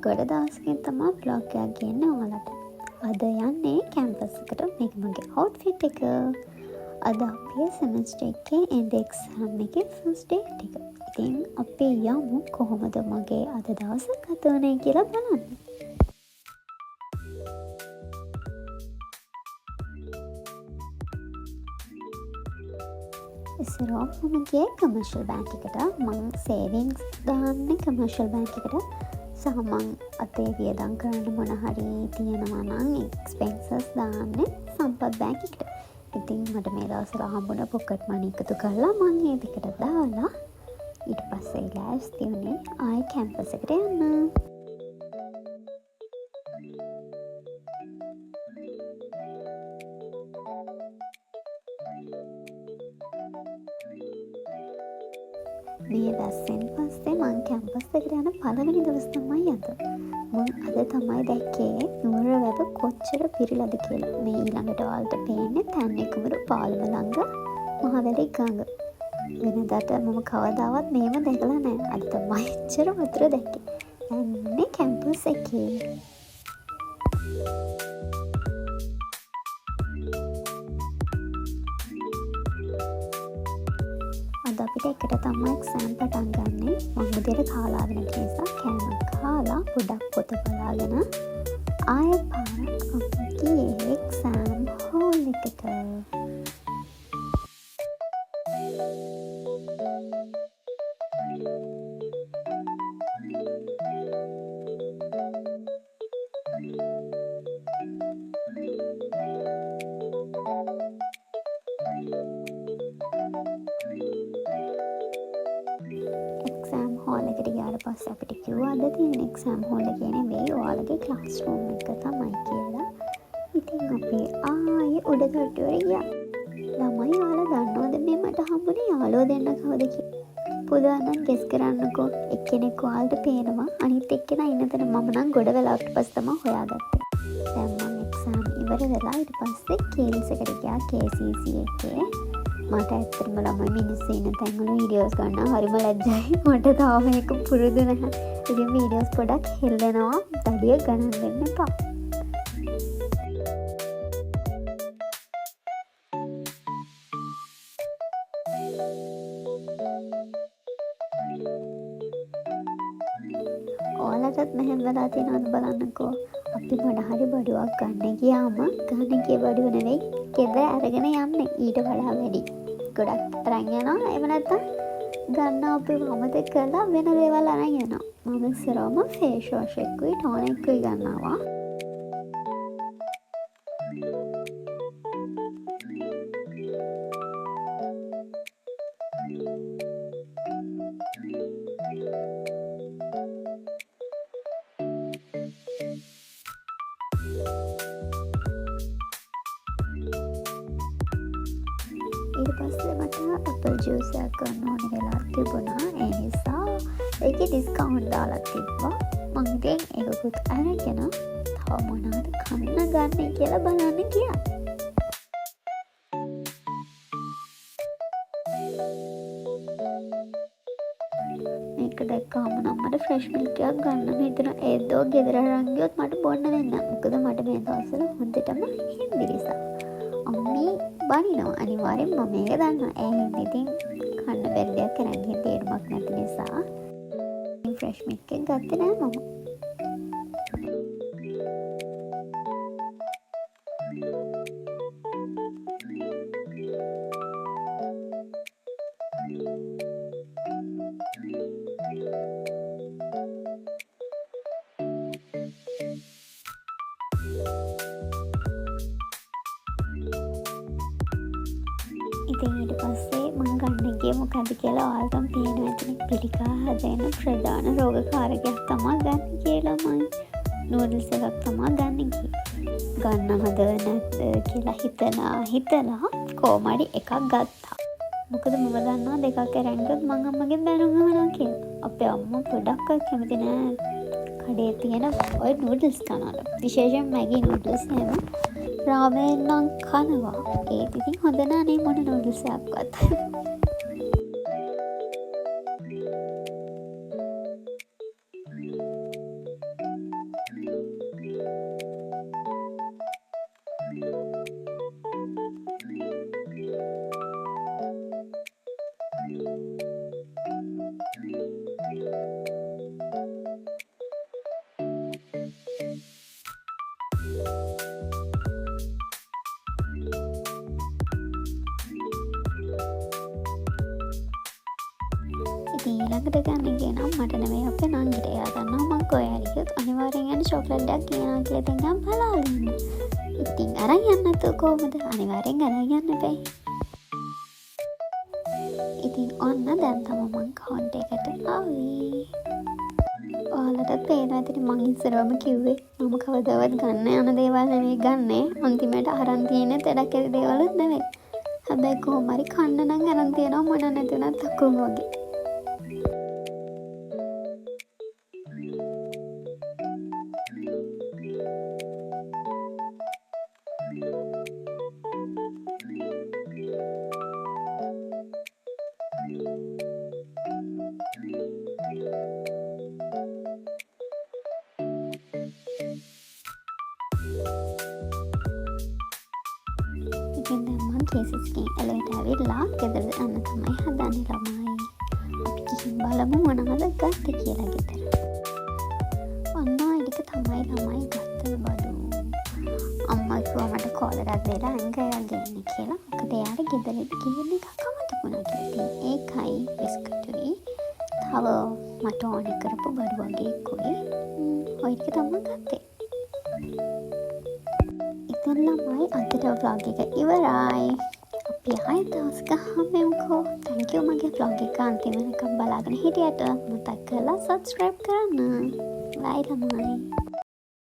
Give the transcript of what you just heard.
ගොඩ දවසකින් තමයි vlog එකක් ගේන්නේ ඔයාලට. අද යන්නේ කැම්පස් එකට. මේක මගේ outfit එක. අද අපේ semester එකේ end exam එකේ first day එක. ඉතින් අපි යමු කොහොමද මගේ අද දවස ගත වුනේ කියලා බලන්න. ඉස්සරහම මම ගියේ කමර්ෂල් බැංක් එකට. මම සේවිංග්ස් දාන්නේ කමර්ෂල් බැංක් එකට. සහ මම අතේ වියදම් කරන්න මොන හරි තියෙනවා නම් එක්ස්පෙන්සස් දාන්නේ සම්පත් බැංක් එකට. ඉතින් මට මේ දවස්වල හම්බුණ පොකට් මනි එකතු කරලා මම ඒ දෙකට දාලා ඊට පස්සේ ලෑස්ති වුණේ ආයෙ කැම්පස් එකට යන්න. මේ වැස්සෙන් පස්සේ මං කැම්පස් එකට යන පළවෙනි දවස් තමයි අද. මං අද තමයි දැක්කේ නුවර වැව කොච්චර පිරිලාද කියලා. මේ ඊළඟට ඔයාලට පේන්නේ තැන්නේ කුමරු පාලම ළඟ මහවැලි ගඟ. වෙනදාට මම කවදාවත් මේව දැකලා නැහැ. අද තමයි එච්චර වතුර දැක්කේ. යන්නේ කැම්පස් එකේ. අද අපිට එකට තමයි එක්සෑම් පටන් ගන්නෙ. මම උදේට කාලා වෙන නිසා කෑම කාලා පොඩක් පොත බලාගෙන ආයෙ පාරක් අපි ගියේ එක්සෑම් හෝල් එකට. එක්සෑම් හෝල් එකට ගියාට පස්සේ අපිට කිව්වා අද තියෙන එක්සෑම් හෝල් එකේ නෙවෙයි ඔයාලගේ ක්ලාස් රූම් එක තමයි කියලා. ඉතින් අපි ආයේ උඩ තට්ටුවේ ගියා. ළමයි ඔයාලා දන්නවද මේ මට හම්බුනේ යාළුවෝ දෙන්න කවුද කියලා? පුළුවන් නම් ගෙස් කරන්නකෝ. එක්කෙනෙක් ඔයාලට පේනවා. අනිත් එක්කෙනා ඉන්න තැන මම නම් ගොඩ වෙලාවට පස්සේ තමයි හොයාගත්තේ. දැන් මම එක්සෑම් ඉවර වෙලා ඊට පස්සේ කේල්ස් එකට ගියා KCC එකේ. මට ඇත්තටම ළමයි මිනිස්සු ඉන්න තැන්වල වීඩියෝස් ගන්න හරිම ලැජ්ජයි. මට තාම මේක පුරුදු නැහැ. ඉතින් වීඩියෝස් පොඩක් හෙල්ලෙනවා. දඩිය ගණන් දෙන්න එපා. ඔයාලටත් මෙහෙම වෙලා තියෙනවද බලන්නකෝ. අපි මොන හරි බඩුවක් ගන්න ගියාම ගන්න ගිය බඩුව නෙවෙයි ගෙදර අරගෙන යන්නේ ඊට වඩා වැඩි. ගොඩක් අරන් යනවා. එහෙම නැත්නම් ගන්න අපි අමතක කරලා වෙන දේවල් අරන් යනවා. මම ඉස්සරහම ෆේස් වොෂ් එකකුයි ටෝනර් එකකුයි ගන්නවා. ඊට පස්සේ මට ඇපල් ජූස් එකක් ගන්න ඕන වෙලා තිබුණා. ඒ නිසා ඒකේ ඩිස්කවුන්ට් දාලා තිබ්බා. මම ඉතින් ඒකකුත් අරගෙන තව මොනවද කන්න ගන්න කියලා බලන්න ගියා. මේක දැක්කම නම් මට ෆ්‍රෙෂ් මිල්ක් එකක් ගන්න හිතුණා. ඒදෝ ගෙදර අරන් ගියොත් මට බොන්න දෙන්න. මොකද මට මේ දවස්වල හොඳටම හින්දිරිසා. අම්මි බනිනවා අනිවාර්යෙන් මම මේක දන්නවා. ඒ හින්දා ඉතින් කන්න බැරි දෙයක් කරන් ගිහින් තේරුමක් නැති නිසා ෆ්‍රෙෂ් මිල්ක් එක ගත්තේ නෑ මම. ඉතින් ඊට පස්සේ මම ගන්න ගියේ මොකද කියලා ඔයාලටම පේනවා ඇතිනේ. පිළිකා හැදෙන ප්‍රධාන රෝගකාරකයක් තමයි ගන්න කියලා මම නූඩල්ස් එකක් තමයි ගන්න ගියේ. ගන්නවද නැද්ද කියලා හිතලා කොහමරි එකක් ගත්තා. මොකද මම දන්නවා දෙකක් අරන් ගියොත් මම අම්මගෙන් බැනුම් අහනවා කියලා. අපේ අම්මා පොඩක්වත් කැමති නෑ කඩේ තියෙන ඔය නූඩල්ස් කනවලු. විශේෂයෙන් මැගි නූඩල්ස් නේද? රාමෙන් නම් කනවා. ඒත් ඉතින් හොඳ නෑ මොන නූඩල්ස් එකක්වත්. ඊළඟට ගන්න කියනම් මට නෙවෙයි අපේ නංගිට. එයා දන්නවා මං කොහේ හරි ගියොත් අනිවාර්යෙන් යන්න චොක්ලට් එකක් කියනවා කියලා දෙන්නම් බලාගෙන. ඉතින් අරන් යන්න නැතුව කොහොමද? අනිවාර්යෙන් අරන් යන්න බෑ. ඉතින් ඔන්න දැන් තමයි මං කවුන්ටර් එකට ආවේ. ඔයාලටත් පේනවා ඇතින් මං ඉස්සරවම කිව්වේ මම කවදාවත් ගන්න යන දේවල් නෙවෙයි ගන්නේ. අන්තිමට අරන් තියෙන්නේ තෙඩක් ඇති දේවලුත් නෙවෙයි. හැබැයි කොහොම හරි කන්න නම් අරන් තියනවා මොන නැතුණත් අකුම් වගේ. ඉතින් දැන් මං කේසස්කින් එලවට ඇවිල්ලා ගෙදර යන්න තමයි හදන්නේ ළමයි. අපි ගිහින් බලමු මොනවද ගත්තේ කියලා ගෙදර. ඔන්න ඔය ටික තමයි ළමයි ගත්ත බඩු. අම්මා කිව්වා මට කෝලරක් දෙලා ඇඟ ගේන්න කියලා. මොකද එයාට ගෙදරට ගිහින් එකක් අමතකුණා කියලා. ඉතින් ඒකයි බිස්කට්ටුයි. තව මට ඕනේ කරපු බඩු වගේකුයි. ඔය ටික තමයි ගත්තේ. ඉතින් ළමයි අදට vlog එක ඉවරයි. අපි ආයෙත් දවසක හම්බෙමුකෝ. thank you මගේ vlog එක අන්තිම වෙනකම් බලාගෙන හිටියට. මතක් කරලා subscribe කරන්න. bye ළමයි.